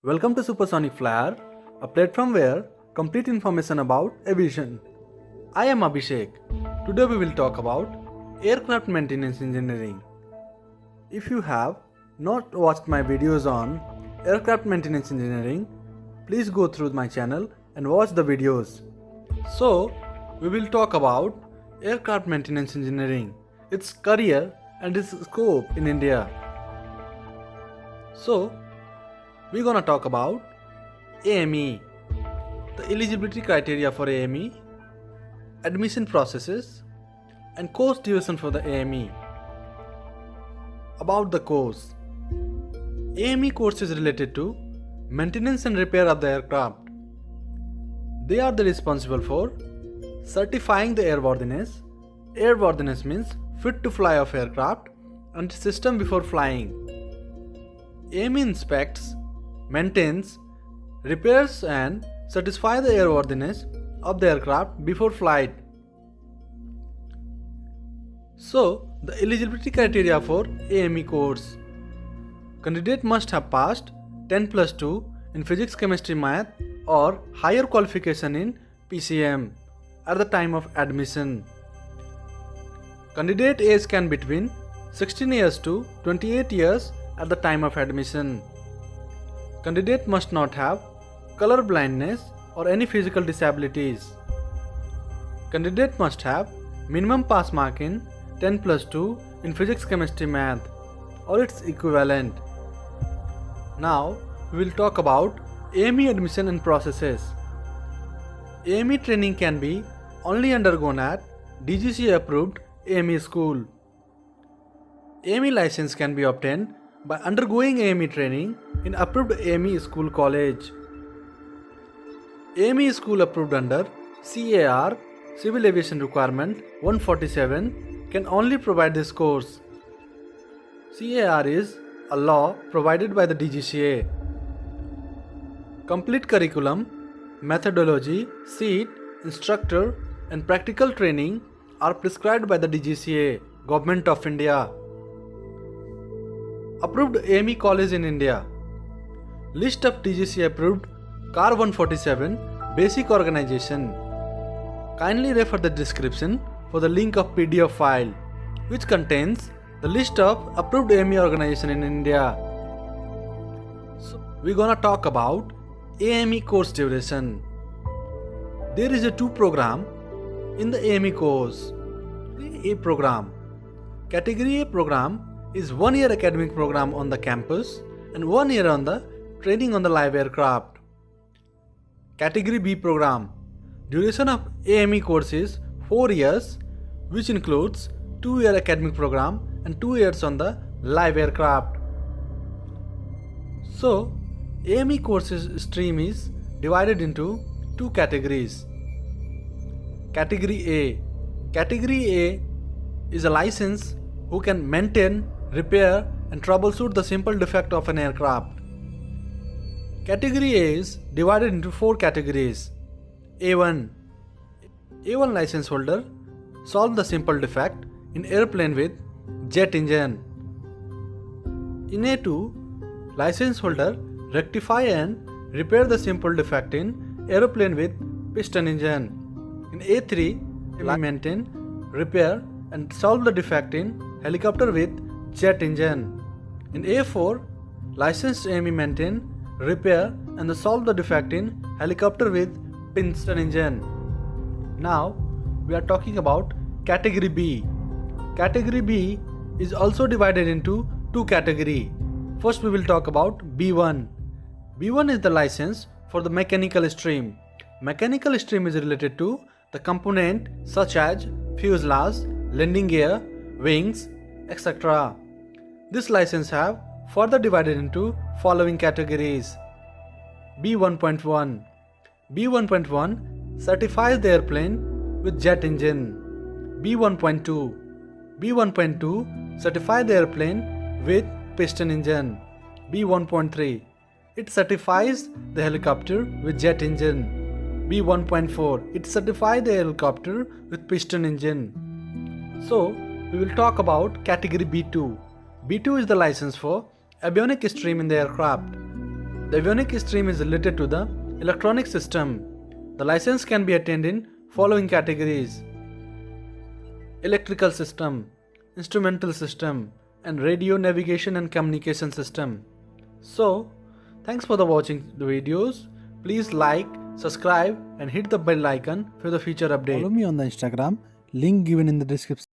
Welcome to Supersonic Flyer, a platform where complete information about aviation. I am Abhishek. Today we will talk about aircraft maintenance engineering. If you have not watched my videos on aircraft maintenance engineering, please go through my channel and watch the videos. So, we will talk about aircraft maintenance engineering, its career and its scope in India. So, we're gonna talk about AME, the eligibility criteria for AME, admission processes, and course duration for the AME. About the course, AME course is related to maintenance and repair of the aircraft. They are the responsible for certifying the airworthiness. Airworthiness means fit to fly of aircraft and system before flying. AME inspects, maintains, repairs and satisfies the airworthiness of the aircraft before flight. So, the eligibility criteria for AME course. Candidate must have passed 10+2 in physics, chemistry, math or higher qualification in PCM at the time of admission. Candidate age can be between 16 years to 28 years at the time of admission. Candidate must not have color blindness or any physical disabilities. Candidate must have minimum pass mark in 10+2 in physics, chemistry, math or its equivalent. Now we will talk about AME admission and processes. AME training can be only undergone at DGCA approved AME school. AME license can be obtained by undergoing AME training in approved AME school college. AME school approved under CAR Civil Aviation Requirement 147 can only provide this course. CAR is a law provided by the DGCA. Complete curriculum, methodology, seat, instructor and practical training are prescribed by the DGCA, Government of India. Approved AME college in India. List of DGCA approved CAR 147 basic organization. Kindly refer the description for the link of PDF file which contains the list of approved AME organization in India. So, we're gonna talk about AME course duration. There is a 2 program in the AME course. A program. Category A program is 1 year academic program on the campus and 1 year on the training on the live aircraft. Category B program. Duration of AME course is 4 years which includes 2-year academic program and 2 years on the live aircraft. So, AME courses stream is divided into 2 categories. Category A. Category A is a license who can maintain, repair and troubleshoot the simple defect of an aircraft. Category A is divided into 4 categories. A1. A1 license holder solve the simple defect in airplane with jet engine. In A2, license holder rectify and repair the simple defect in airplane with piston engine. In A3, maintain, repair and solve the defect in helicopter with jet engine. In A4, licensed AME maintain, repair and solve the defect in helicopter with piston engine. Now we are talking about Category B. Category B is also divided into 2 categories. First we will talk about B1. B1 is the license for the mechanical stream. Mechanical stream is related to the component such as fuselage, landing gear, wings, etc. This license have further divided into following categories. B1.1. B1.1 certifies the airplane with jet engine. B1.2. B1.2 certifies the airplane with piston engine. B1.3. It certifies the helicopter with jet engine. B1.4. It certifies the helicopter with piston engine. So, we will talk about category B2. B2 is the license for avionics stream in the aircraft. The avionic stream is related to the electronic system. The license can be attained in following categories: electrical system, instrumental system, and radio navigation and communication system. So, thanks for watching the videos. Please like, subscribe and hit the bell icon for the future update. Follow me on the Instagram, link given in the description.